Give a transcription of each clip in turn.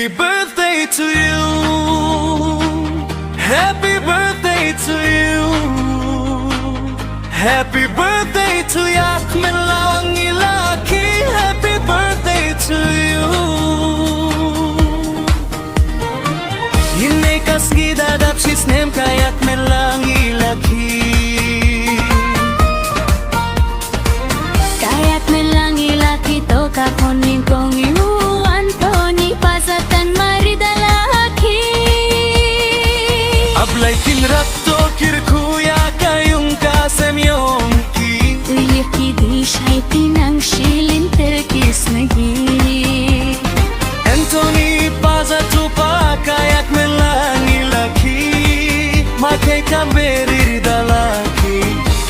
Happy birthday to you. Happy birthday to you. Happy birthday to yak min lawang ilaki. Happy birthday to you. Yine kasgida dapsis nem kayak min lang ilaki. Kayak min lang ilaki to kakunin kong iuwan to ni pasatan maridalaki. Ablay kinrat to kirkuya kayong kasemyong ki. Uyek ki di shay tinang shilin terkis nagi. Anthony paza tupa kayak melangi laki. Makai kaberi dalaki.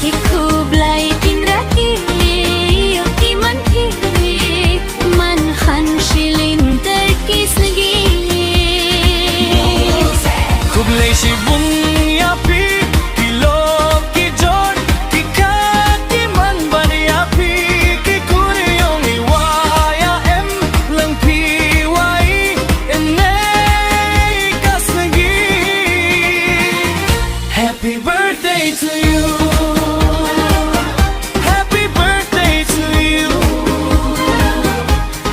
Ikublay tinraki yoki man kiri man khan shilin terkis nagi. Kublay si bunyapi kilo ki jor ki kaki man bariapi ki kuryong iwaya em lang piwai enay kasnagi. Happy birthday to you. Happy birthday to you.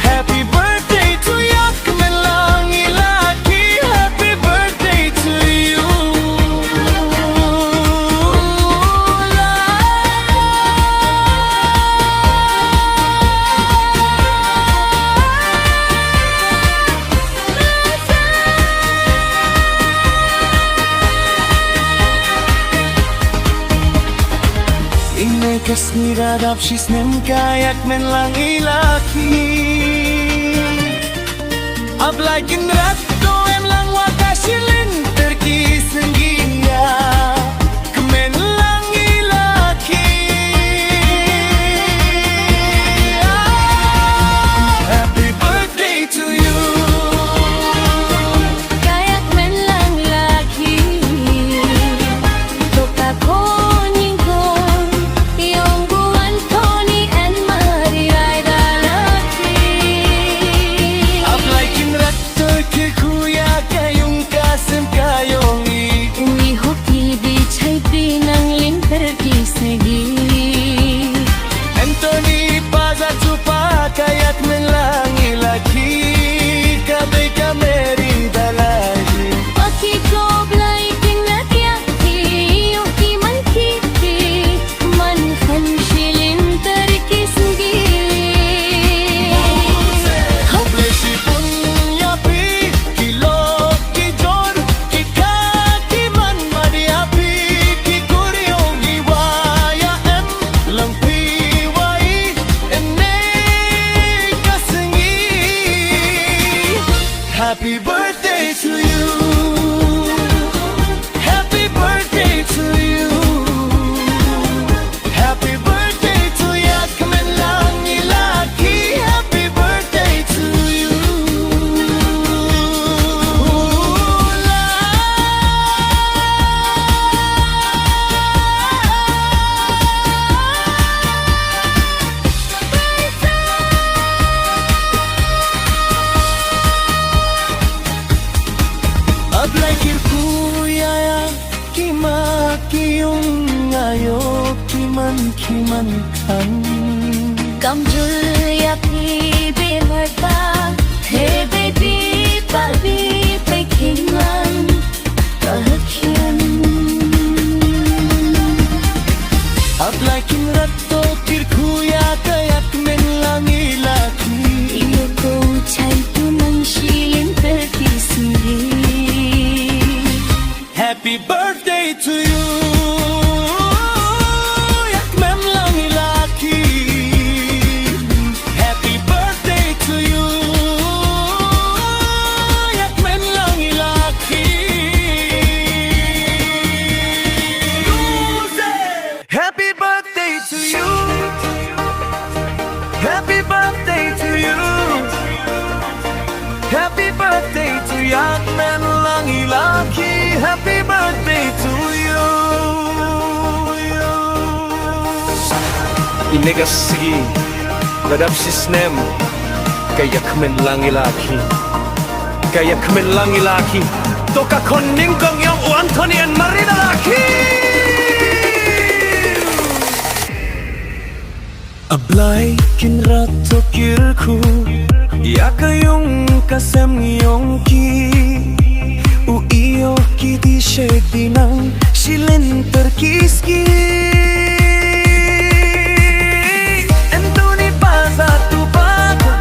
Happy birthday to yak melang ilaki. Happy birthday to you. Inay kasnira dapsis nem kayak men lang ilaki. Ablay kinrat to em lang wakasilin terkis nanggiya. Kemen lang ilaki. Happy birthday to you. Kayak man lang laki to kakunin kong iyong buwan Tony and Maria dalaki. Ablay kinrat to kirkuya kayong kasem kayong i. Umihok di chay pinang linterkis nagi. Anthony paza tupa kayak men lang ilaki. Kabay kameri dalaki. Pakikoblay kinakyaki yoki man kiri man khan shilin terkis nagi. Kublay si bunyapi kilo ki jor ki kaki man mariapi ki kuryong iwaya em lang piwai enay kasengi. Happy birthday to you. Happy birthday to you. Happy birthday to yak men lang ilaki. Happy birthday to you. Ablay kirkuya ya kima kiyong ngayo kiman kan. Kamjul yaki bimarta hey baby palbi pekingan kahakyan. Ablay kinrat to kirkuya kayak men lang ilaki. Iyo ko chay tunang shilin terkis nagi. Happy birthday to you. Yak men lang ilaki. Happy birthday to you. Yak men lang ilaki. Happy birthday to you. Happy birthday to you. Happy birthday to yak men lang ilaki. Happy birthday to you. Inigas sige nadap si snem kayak men lang ilaki. Kaya kamilang ilaki Toka koning kong yung Antonian Marida laki Ablay kinrato kirku Yaka yung kasem yung ki Uiyo ki di shedinang Shilin terkiski Entoni paza tu bago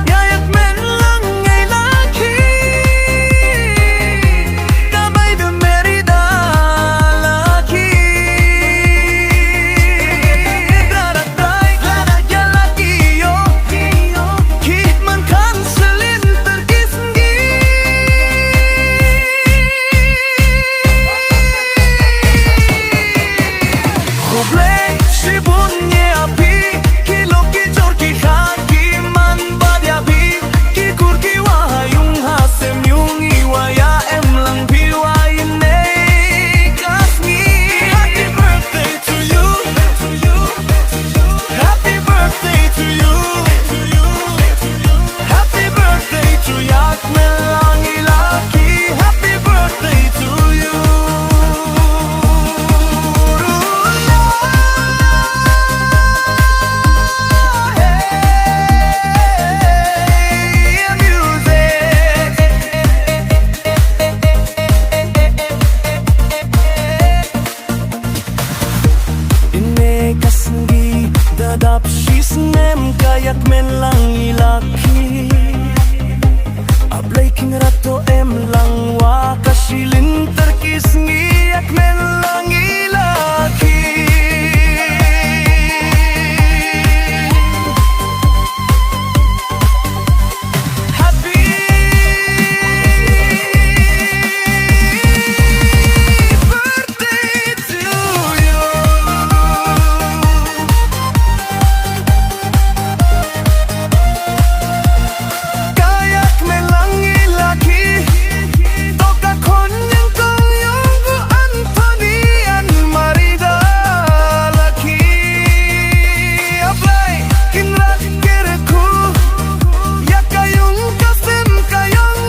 Yayak men lang ngay laki Kabay de merida laki Daratay ya laki yo Kit man kan selin terkisngi Kublay shibunye api Kilo ki jorki haki man badyabi Ki kurki wahayung hasem yung iwaya em lang piwaine kasmi Happy birthday to you Happy birthday to you Happy birthday to yak melang ilaki Happy birthday to you Dadap shisnem kayak men lang ilaki Ablay king rato em lang wa kasilin terkisngi yak men lang ilaki Happy birthday to you Kayak melang ilaki Toka konyang kong yung Antonian Marida laki Ablay kinrat kiriku Ya kayong kasem kayong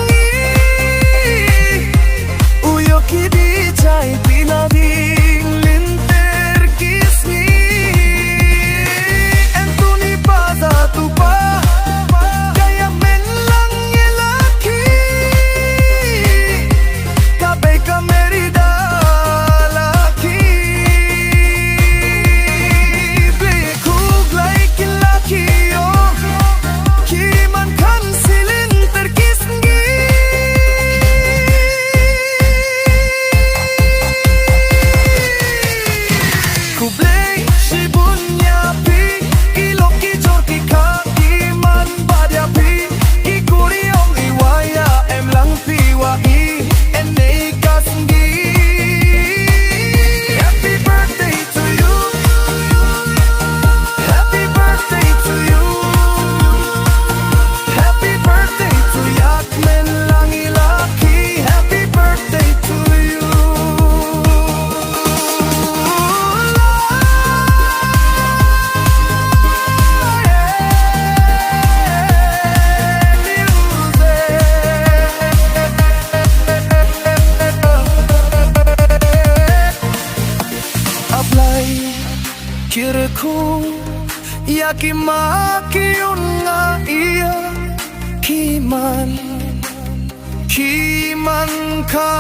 Uyo kidi chay pinading linter kisni Entuni paza tupa Kaya men lang ilaki Kabay ka merida laki Bli kuglay kilaki yo Kiman kan silin terkisngi Kublay shibunya pi Ilok ki jorki kaki man badyapi Ikuri ong iwaya em lang piwai Enei kasngi Happy birthday to you Happy birthday to you Happy birthday to yak men lang ilaki Happy birthday to you Ablay kiriku Yaki maki yun nga iya Kiman ka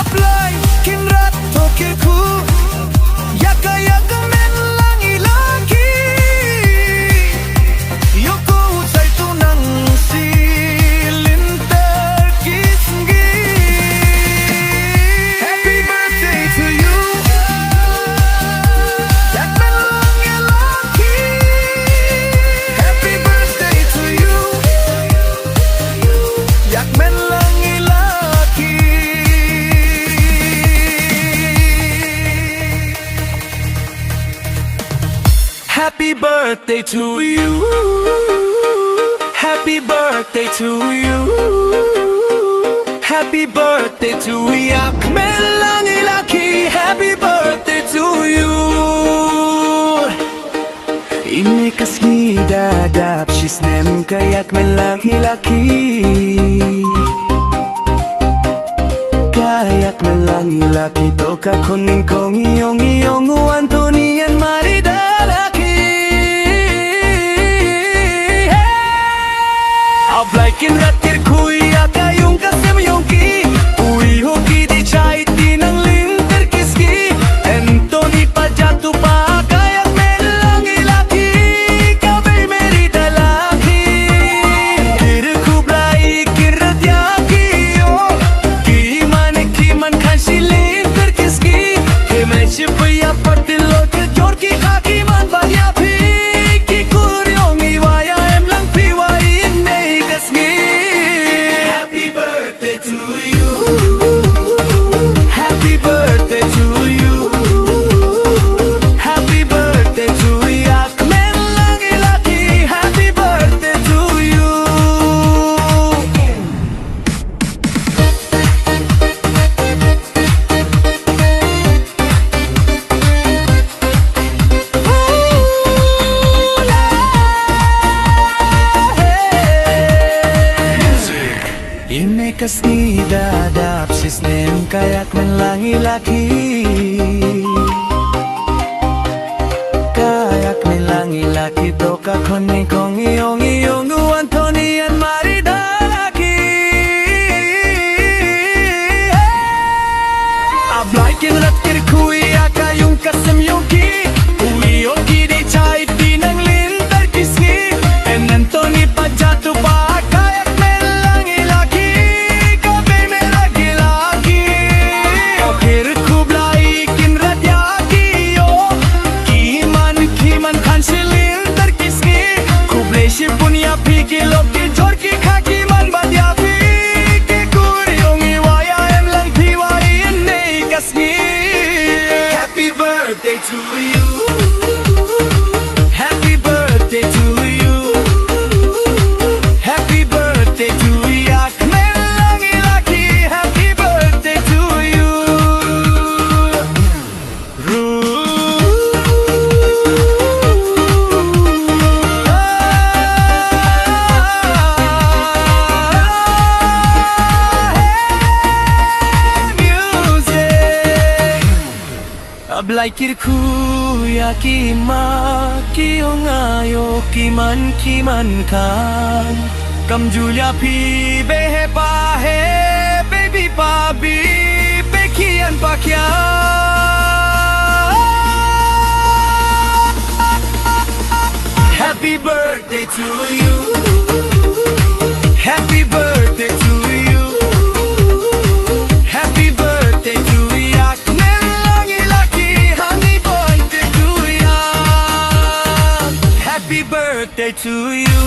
Apply kinrat tokirku Yaka yaka men birthday to you. Happy birthday to you. Happy birthday to yak melangi laki. Happy birthday to you. Imekas ngidadap shisnem kayak melangi laki. Kayak melangi laki toka kuning kong iyong Antoni and Marida laki. Ablaikin ratir kuya kayong kasem yongki. Uy hoki di chai tinang ling terkiski. Antoni pajatu pa kayak melangi laki. Kabay Merida laki. Kira kublai kira diaki yo. Kiman kan silin terkiski. Kemen shipaya patilo ke jorki kaki man banya pi. Ki kuryong iwaya em lang piwai nei kasgi. Happy birthday to you. Happy birthday to you. Happy birthday to yak melangi laki. Happy birthday to you. Imekas ngidadap sisnem kayak melangi laki. Kayak melangi laki toka kuning kong iyong Antoni and Marida laki. Ablaikin ratir kuya kayong kasem yongki. Uwi yoki di chai tinang lin terkiski. En Antoni pajatu pa kayak melangi laki. Kabay meragi laki. Akhir kublai kin radyaki yo. Kiman kan silin terkiski. Kublai shipunya piki loki jorki kaki man badyapi. Ki kuryong iwaya em lang piwai nei kasgi. Happy birthday to you. Happy birthday to you. Happy birthday to yak melangi laki. Happy birthday to you. Ablaikir kuya kima kiyong ayo kiman kan. Kam Julia pi behe pahe baby pabi bekian pakya. Happy birthday to you. Happy birthday to you. Happy birthday to yak melangi laki. Happy birthday to yak. Happy birthday to you.